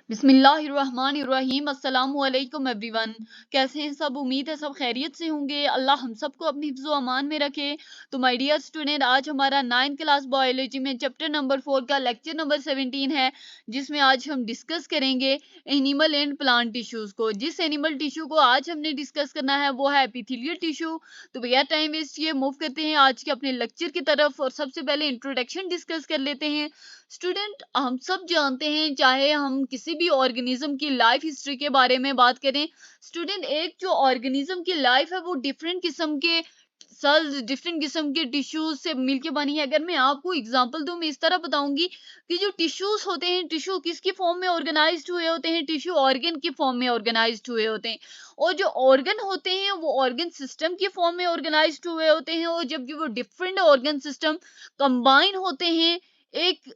बिस्मिल्लाहिर्रहमानिर्रहीम। अस्सलामुअलैकुम एवरीवन। कैसे हैं सब? उम्मीद है सब खैरियत से होंगे। अल्लाह हम सबको अपनी हिफ्ज़ो अमान में रखे। तो माय डियर स्टूडेंट, आज हमारा 9th क्लास बायोलॉजी में चैप्टर नंबर 4 का लेक्चर नंबर 17 है, जिसमें आज हम डिस्कस करेंगे एनिमल एंड प्लांट टिश्यूज को। जिस एनिमल टिश्यू को आज हमने डिस्कस करना है वो है एपिथेलियल टिश्यू। तो भैया टाइम वेस्ट किए मूव करते हैं आज के अपने लेक्चर की तरफ, और सबसे पहले इंट्रोडक्शन डिस्कस कर लेते हैं। स्टूडेंट, हम सब जानते हैं, चाहे हम किसी भी ऑर्गेनिज्म की लाइफ हिस्ट्री के बारे में बात करें, स्टूडेंट एक जो ऑर्गेनिज्म की लाइफ है वो डिफरेंट किस्म के सेल्स, डिफरेंट किस्म के टिश्यूज से मिलके बनी है। अगर मैं आपको एग्जांपल दूं, मैं इस तरह बताऊंगी कि जो टिश्यूज होते हैं, टिश्यू किसकी फॉर्म में ऑर्गेनाइज्ड हुए होते हैं? टिश्यू ऑर्गन की फॉर्म में ऑर्गेनाइज्ड हुए होते हैं। और जो ऑर्गन होते हैं वो ऑर्गन सिस्टम की फॉर्म में ऑर्गेनाइज्ड हुए होते हैं। और जब वो डिफरेंट ऑर्गन सिस्टम कंबाइन होते हैं, एक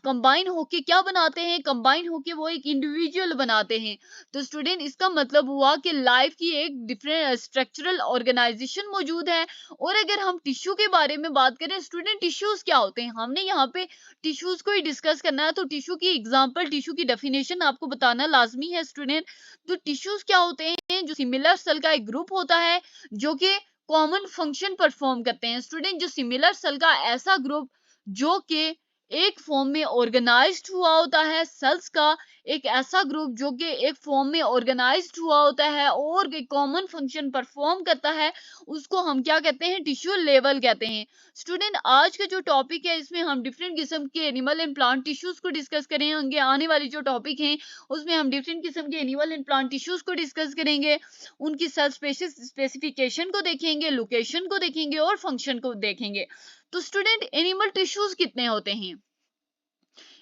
कंबाइन होके क्या बनाते हैं? कंबाइन होके वो एक इंडिविजुअल बनाते हैं। तो स्टूडेंट, इसका मतलब हुआ कि लाइफ की एक डिफरेंट स्ट्रक्चरल ऑर्गेनाइजेशन मौजूद है। और अगर हम टिश्यू के बारे में बात करें, स्टूडेंट टिश्यूज क्या होते हैं? हमने यहाँ पे टिश्यूज को ही डिस्कस करना है, तो टिश्यू की एग्जांपल, टिश्यू की डेफिनेशन आपको बताना लाजमी है स्टूडेंट। तो टिश्यूज क्या होते हैं? जो सिमिलर सेल का एक ग्रुप होता है जो कि कॉमन फंक्शन परफॉर्म करते हैं। स्टूडेंट, जो सिमिलर सेल का ऐसा ग्रुप जो कि एक फॉर्म में ऑर्गेनाइज्ड हुआ होता है, सेल्स का एक ऐसा ग्रुप जो कि एक फॉर्म में ऑर्गेनाइज्ड हुआ होता है और एक कॉमन फंक्शन परफॉर्म करता है, उसको हम क्या कहते हैं? टिश्यू लेवल कहते हैं। स्टूडेंट, आज का जो टॉपिक है इसमें हम डिफरेंट किस्म के एनिमल एंड प्लांट टिश्यूज को डिस्कस करेंगे। आने वाली जो टॉपिक है उसमें हम डिफरेंट किस्म के एनिमल एंड प्लांट टिश्यूज को डिस्कस करेंगे, उनकी सेल स्पेसिफिकेशन को देखेंगे, लोकेशन को देखेंगे और फंक्शन को देखेंगे। तो स्टूडेंट, एनिमल टिश्यूज कितने होते हैं?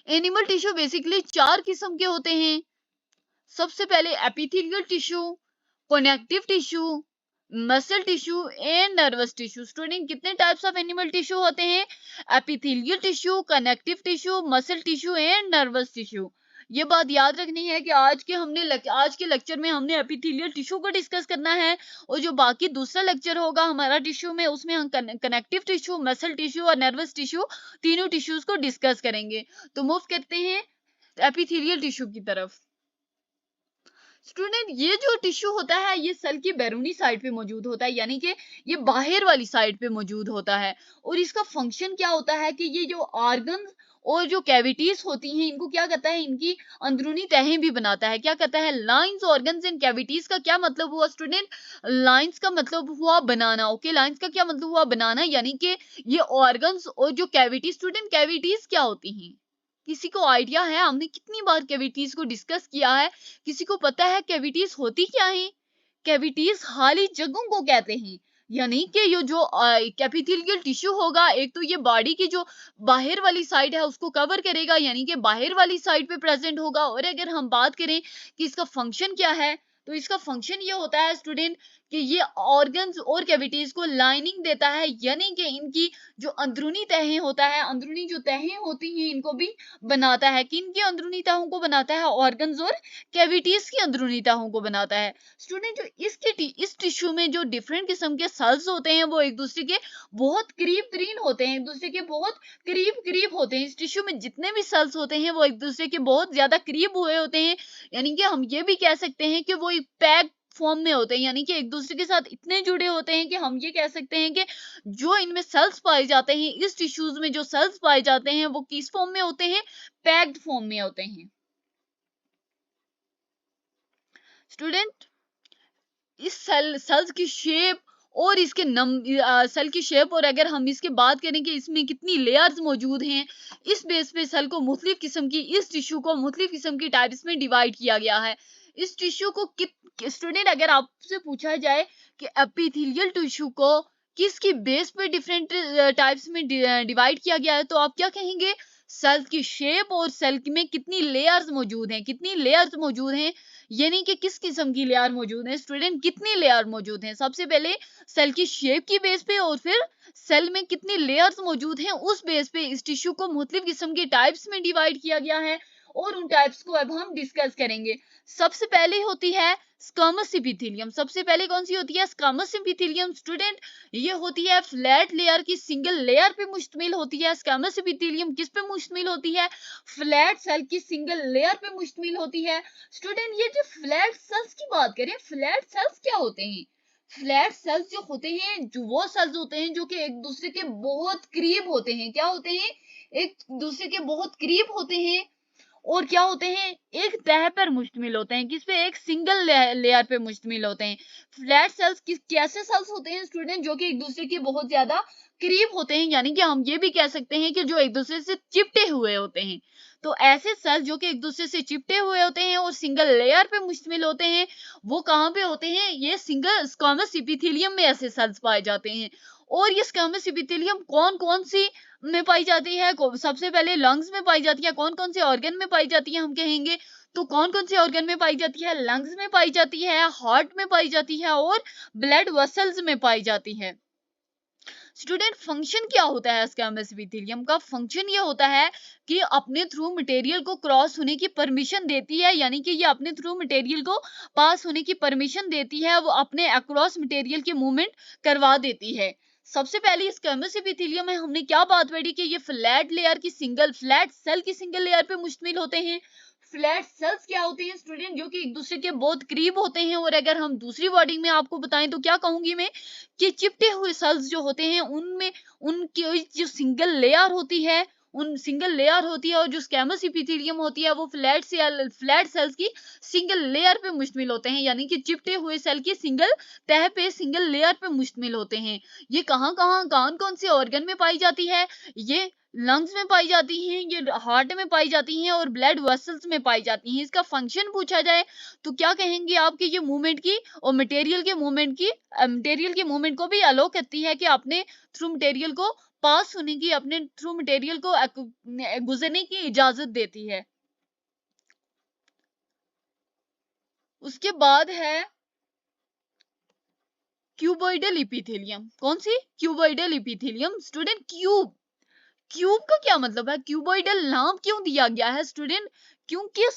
एनिमल टिश्यू बेसिकली 4 किस्म के होते हैं। सबसे पहले epithelial tissue, connective tissue, muscle tissue and nervous tissue. Student, कितने टाइप्स ऑफ एनिमल टिश्यू होते हैं? Epithelial tissue, connective tissue, muscle tissue and nervous tissue. ये बात याद रखनी है कि आज के लेक्चर में हमने एपिथेलियल टिश्यू को डिस्कस करना है, और जो बाकी दूसरा लेक्चर होगा हमारा टिश्यू में, उसमें हम कनेक्टिव टिश्यू, मसल टिश्यू और नर्वस टिश्यू, तीनों टिश्यूज को डिस्कस करेंगे। तो मूव करते हैं एपिथेलियल टिश्यू की तरफ। स्टूडेंट, ये जो टिश्यू होता है ये सेल की बैरूनी साइड पे मौजूद होता है, यानी कि ये बाहर वाली साइड पे मौजूद होता है। और इसका फंक्शन क्या होता है कि ये जो ऑर्गन और जो कैविटीज होती हैं इनको क्या कहता है? इनकी अंदरूनी तहें भी बनाता है। क्या कहता है? लाइंस, ऑर्गन्स एंड कैविटीज का क्या मतलब हुआ स्टूडेंट? लाइंस का मतलब हुआ बनाना। ओके, लाइंस का क्या मतलब हुआ? बनाना। यानी कि ये ऑर्गन्स और जो कैविटीज, स्टूडेंट कैविटीज क्या होती हैं? किसी को आइडिया है? हमने कितनी बार कैविटीज को डिस्कस किया है, किसी को पता है कैविटीज होती क्या है? कैविटीज खाली जगहों को कहते हैं। यानी कि ये जो एपिथेलियल टिश्यू होगा, एक तो ये बॉडी की जो बाहर वाली साइड है उसको कवर करेगा, यानी कि बाहर वाली साइड पे प्रेजेंट होगा। और अगर हम बात करें कि इसका फंक्शन क्या है, तो इसका फंक्शन ये होता है स्टूडेंट कि ये ऑर्गन्स और कैविटीज को लाइनिंग देता है, यानी कि इनकी जो अंदरूनी तहें होता है, अंदरूनी जो तहें होती हैं इनको भी बनाता है। किन की अंदरूनी तहों को बनाता है? ऑर्गन्स और कैविटीज की अंदरूनी तहों को बनाता है। स्टूडेंट, जो इस टिश्यू में जो डिफरेंट किस्म के सेल्स होते हैं वो एक दूसरे के बहुत करीब तरीन होते हैं, एक दूसरे के बहुत करीब करीब होते हैं। इस टिश्यू में जितने भी सेल्स होते हैं वो एक दूसरे के बहुत ज्यादा करीब हुए होते हैं, यानी कि हम ये भी कह सकते हैं कि वो एक पैक फॉर्म में होते हैं, यानी कि एक दूसरे के साथ इतने जुड़े होते हैं कि हम ये कह सकते हैं कि जो इनमें सेल्स पाए जाते हैं, इस टिश्यूज में जो सेल्स पाए जाते हैं वो किस फॉर्म में होते हैं? पैक्ड फॉर्म में होते हैं। स्टूडेंट, इस सेल्स की शेप और इसके सेल की शेप, और अगर हम इसके बात करें कि इसमें कितनी लेयर्स मौजूद हैं, इस बेस पे सेल को मुख्तलिफ किस्म की, इस टिश्यू को मुख्तलिफ किस्म की टाइप्स में डिवाइड किया गया है। इस टिश्यू को स्टूडेंट, अगर आपसे पूछा जाए कि एपिथेलियल टिश्यू को किसकी बेस पे डिफरेंट टाइप्स में डिवाइड किया गया है, तो आप क्या कहेंगे? सेल की शेप और सेल में कितनी लेयर्स मौजूद हैं, कितनी लेयर्स मौजूद हैं, यानी कि किस किस्म की लेयर मौजूद है स्टूडेंट? कितनी लेयर मौजूद हैं? सबसे पहले सेल की शेप की बेस पे, और फिर सेल में कितनी लेयर्स मौजूद हैं उस बेस पे इस टिश्यू को मुख्तलिफ किस्म के टाइप्स में डिवाइड किया गया है। और उन टाइप्स को अब हम डिस्कस करेंगे। सबसे पहले होती है स्क्वैमस एपिथेलियम। सबसे पहले कौन सी होती है? Squamous epithelium. स्टूडेंट ये होती है फ्लैट लेयर की सिंगल लेयर पे मुश्तमिल होती है। स्क्वैमस एपिथेलियम किस पे मुश्तमिल होती है? फ्लैट सेल की सिंगल लेयर पे मुश्तमिल होती है। स्टूडेंट ये जो फ्लैट सेल्स की बात करें, फ्लैट सेल्स क्या होते हैं? फ्लैट सेल्स जो होते हैं, जो वो सेल्स होते हैं जो कि एक दूसरे के बहुत करीब होते हैं। क्या होते हैं? एक दूसरे के बहुत करीब होते हैं और क्या होते हैं? एक तह पर मुश्तमिल होते हैं। किस पे? एक सिंगल लेयर पे मुश्तमिल होते हैं। फ्लैट सेल्स किस कैसे सेल्स होते हैं स्टूडेंट? जो कि एक दूसरे के बहुत ज्यादा करीब होते हैं, यानी कि हम ये भी कह सकते हैं कि जो एक दूसरे से चिपटे हुए होते हैं। तो ऐसे सेल्स जो कि एक दूसरे से चिपटे हुए होते हैं और सिंगल लेयर पे मुश्तमिल होते हैं, वो कहाँ पे होते हैं? ये सिंगल स्क्वैमस एपिथेलियम में ऐसे सेल्स पाए जाते हैं। और ये स्क्वैमस एपिथेलियम कौन कौन सी में पाई जाती है? सबसे पहले लंग्स में पाई जाती है। कौन कौन से ऑर्गन में पाई जाती है हम कहेंगे? तो कौन कौन से ऑर्गन में पाई जाती है? लंग्स में पाई जाती है, हार्ट में पाई जाती है और ब्लड वेसल्स में पाई जाती है। स्टूडेंट फंक्शन क्या होता है स्क्वैमस एपिथेलियम का? फंक्शन ये होता है कि अपने थ्रू मटेरियल को क्रॉस होने की परमिशन देती है, यानी कि ये अपने थ्रू मटेरियल को पास होने की परमिशन देती है, वो अपने अक्रॉस मटेरियल की मूवमेंट करवा देती है। सबसे पहले स्क्वैमस एपिथेलियम में हमने क्या बात पढ़ी कि ये फ्लैट लेयर की सिंगल फ्लैट सेल की सिंगल लेयर पे मुश्तमिल होते हैं। फ्लैट सेल्स क्या होते हैं स्टूडेंट? जो कि एक दूसरे के बहुत करीब होते हैं। और अगर हम दूसरी वर्डिंग में आपको बताएं तो क्या कहूंगी मैं कि चिपटे हुए सेल्स जो होते हैं उनमें उनकी जो सिंगल लेयर होती है, उन सिंगल लेयर होती है, और जो स्क्वैमस एपिथेलियम होती है वो फ्लैट सेल्स की सिंगल लेयर पे मुश्तमिल होते हैं, यानी कि चिपटे हुए सेल की सिंगल तह पे सिंगल लेयर पे मुश्तमिल होते हैं। ये कहाँ कहाँ कौन कौन से ऑर्गन में पाई जाती है? ये लंग्स में पाई जाती हैं, ये हार्ट में पाई जाती हैं और ब्लड वेसल्स में पाई जाती हैं। इसका फंक्शन पूछा जाए तो क्या कहेंगे आपके? ये मूवमेंट की और मटेरियल के मूवमेंट को भी अलो करती है कि अपने थ्रू मटेरियल को पास होने की, अपने थ्रू मटेरियल को गुजरने की इजाजत देती है। उसके बाद है क्यूबॉइडल इपिथेलियम। कौन सी? Cuboidal epithelium. स्टूडेंट क्यूब का क्या मतलब है? क्यूबॉइडल नाम क्यों दिया गया है स्टूडेंट? क्योंकि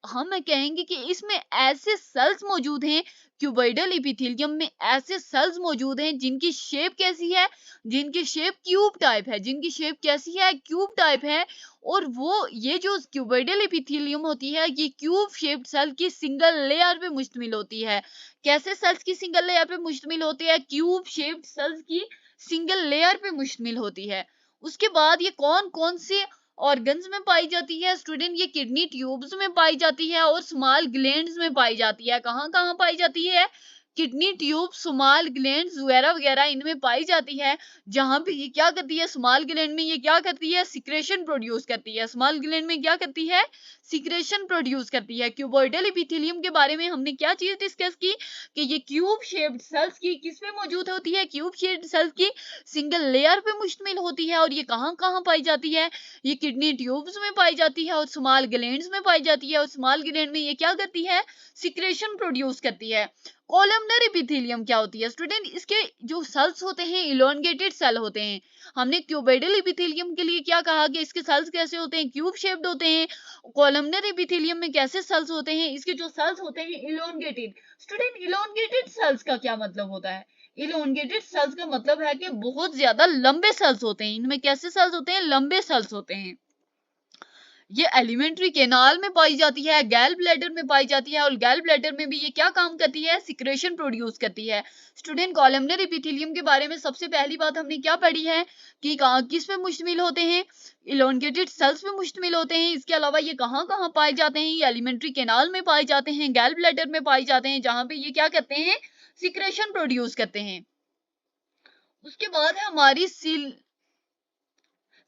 हम कहेंगे कि इसमें ऐसे सेल्स मौजूद हैं, क्यूबॉइडल एपिथेलियम में ऐसे सेल्स मौजूद हैं जिनकी शेप कैसी है? जिनकी शेप क्यूब टाइप है। जिनकी शेप कैसी है? क्यूब टाइप है। और वो ये जो क्यूबॉइडल एपिथेलियम होती है ये क्यूब शेप्ड सेल की सिंगल लेयर पे मुश्तमिल होती है। कैसे सेल्स की सिंगल लेयर पे मुश्तमिल होती है? क्यूब शेप्ड सेल्स की सिंगल लेयर पे मुश्तमिल होती है। उसके बाद ये कौन कौन से ऑर्गन्स में पाई जाती है स्टूडेंट? ये किडनी ट्यूब्स में पाई जाती है और स्मॉल ग्लैंड्स में पाई जाती है। कहाँ कहाँ पाई जाती है? किडनी ट्यूब, स्मॉल ग्लैंड्स वगैरह वगैरह इनमें पाई जाती है। जहां पे ये क्या करती है? स्मॉल ग्लैंड में ये क्या करती है? सिक्रेशन प्रोड्यूस करती है। स्मॉल ग्लैंड में क्या करती है? सिक्रेशन प्रोड्यूस करती है। क्यूबॉइडल एपिथेलियम के बारे में हमने क्या चीज डिस्कस की कि ये क्यूब शेप्ड सेल्स की किस पे मौजूद होती है? क्यूब शेप्ड सेल्स की सिंगल लेयर पे मुश्तमिल होती है। और ये कहाँ कहाँ पाई जाती है? ये किडनी ट्यूब्स में पाई जाती है और स्मॉल ग्लैंड्स में पाई जाती है। और स्मॉल ग्लैंड में ये क्या करती है? सिक्रेशन प्रोड्यूस करती है। कोलमनर एपिथेलियम क्या होती है स्टूडेंट? इसके जो सेल्स होते हैं इलोंगेटेड सेल होते हैं। हमने क्यूबॉइडल एपिथेलियम के लिए क्या कहा कि इसके सेल्स कैसे होते हैं? क्यूब शेप्ड होते हैं। कोलमनर एपिथेलियम में कैसे सेल्स होते हैं? इसके जो सेल्स होते हैं इलोंगेटेड। स्टूडेंट इलोंगेटेड सेल्स का क्या मतलब होता है? इलोंगेटेड सेल्स का मतलब है कि बहुत ज्यादा लंबे सेल्स होते हैं। इनमें कैसे सेल्स होते हैं? लंबे सेल्स होते हैं। ये एलिमेंट्री कैनाल में पाई जाती है, गैल ब्लैडर में पाई जाती है और गैल ब्लैडर में भी ये क्या काम करती है? सिक्रेशन प्रोड्यूस करती है। स्टूडेंट कोलमनर एपिथेलियम के बारे में सबसे पहली बात हमने क्या पढ़ी है कि किस पे मुश्तमिल होते हैं? इलोंगेटेड सेल्स पे मुश्तमिल होते हैं। इसके अलावा ये कहाँ कहाँ पाए जाते हैं? ये एलिमेंट्री कैनाल में पाए जाते हैं, गैल ब्लैडर में पाए जाते हैं, जहां पे ये क्या करते हैं? सिक्रेशन प्रोड्यूस करते हैं। उसके बाद है हमारी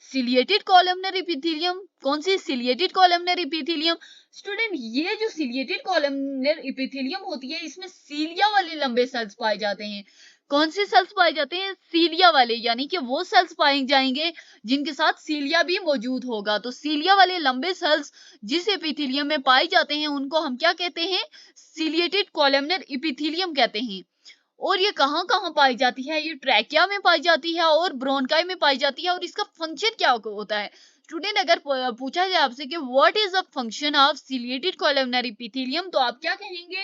सिलिएटेड कॉलमनर एपिथेलियम। कौन सी? Ciliated columnar epithelium. स्टूडेंट ये जो सिलिएटेड कॉलमनर एपिथेलियम होती है इसमें सीलिया वाले लंबे सेल्स पाए जाते हैं। कौन से सेल्स पाए जाते हैं? सीलिया वाले, यानी कि वो सेल्स पाए जाएंगे जिनके साथ सीलिया भी मौजूद होगा। तो सीलिया वाले लंबे सेल्स जिस एपिथेलियम में पाए जाते हैं उनको हम क्या कहते हैं? सिलिएटेड कॉलमनर एपिथेलियम कहते हैं। और ये कहाँ कहाँ पाई जाती है? ये ट्रैकिया में पाई जाती है और ब्रोनकाई में पाई जाती है। और इसका फंक्शन क्या होता है स्टूडेंट अगर पूछा जाए आपसे कि what is the function of ciliated columnar epithelium, तो आप क्या कहेंगे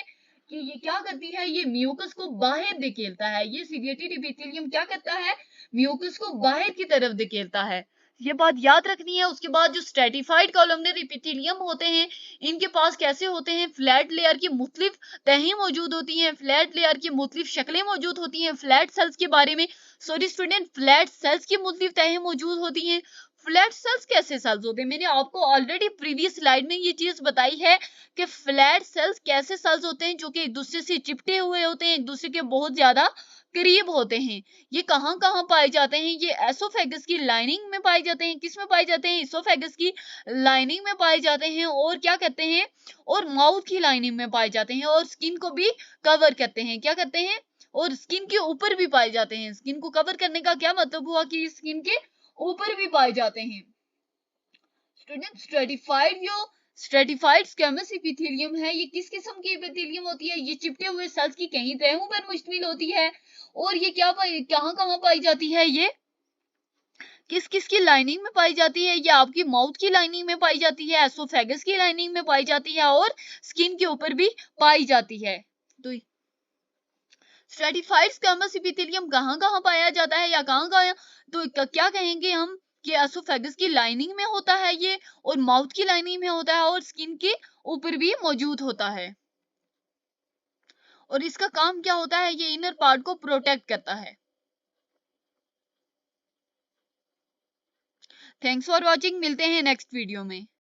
कि ये क्या करती है, ये म्यूकस को बाहर धकेलता है। ये सिलिएटेड एपिथेलियम क्या करता है, म्यूकस को बाहर की तरफ धकेलता है, ये बात याद रखनी है। उसके बाद जो स्ट्रेटिफाइड कॉलमनरी एपिथेलियम होते हैं, इनके पास कैसे होते हैं, फ्लैट लेयर की मुख्तलिफ तहें मौजूद होती हैं, फ्लैट लेयर की मुख्तलिफ शक्लें मौजूद होती हैं। फ्लैट सेल्स के बारे में, सॉरी स्टूडेंट, फ्लैट सेल्स की मुख्तलिफ तहें मौजूद होती हैं। फ्लैट सेल्स कैसे सेल्स होते हैं, मैंने आपको ऑलरेडी प्रीवियस स्लाइड में ये चीज बताई है कि फ्लैट सेल्स कैसे सेल्स होते हैं, जो कि एक दूसरे से चिपटे हुए होते हैं, एक दूसरे के बहुत ज्यादा करीब होते हैं। ये कहाँ कहाँ पाए जाते हैं, ये एसोफेगस की लाइनिंग में पाए जाते हैं। किस में पाए जाते हैं, एसोफेगस की लाइनिंग में पाए जाते हैं। और क्या कहते हैं, और माउथ की लाइनिंग में पाए जाते हैं, और स्किन को भी कवर करते हैं। क्या करते हैं, और स्किन के ऊपर भी पाए जाते हैं। स्किन को कवर करने का क्या मतलब हुआ कि स्किन के ऊपर भी पाए जाते हैं। स्टूडेंट स्ट्रेटिफाइड स्क्वैमस एपिथेलियम है, ये किस किस्म की एपिथेलियम होती है, ये चिपटे हुए सेल्स की कई तहों पर मुश्तमिल होती है। और ये कहाँ कहाँ पाई जाती है, ये किस किस की लाइनिंग में पाई जाती है, ये आपकी माउथ की लाइनिंग में पाई जाती है, एसोफेगस की लाइनिंग में पाई जाती है, और स्किन के ऊपर भी पाई जाती है। तो स्ट्रेटिफाइड स्क्वैमस एपिथेलियम कहाँ कहाँ पाया जाता है, या कहाँ कहाँ, तो क्या कहेंगे हम कि एसोफेगस की लाइनिंग में होता है ये, और माउथ की लाइनिंग में होता है, और स्किन के ऊपर भी मौजूद होता है। और इसका काम क्या होता है, ये इनर पार्ट को प्रोटेक्ट करता है। थैंक्स फॉर वॉचिंग, मिलते हैं नेक्स्ट वीडियो में।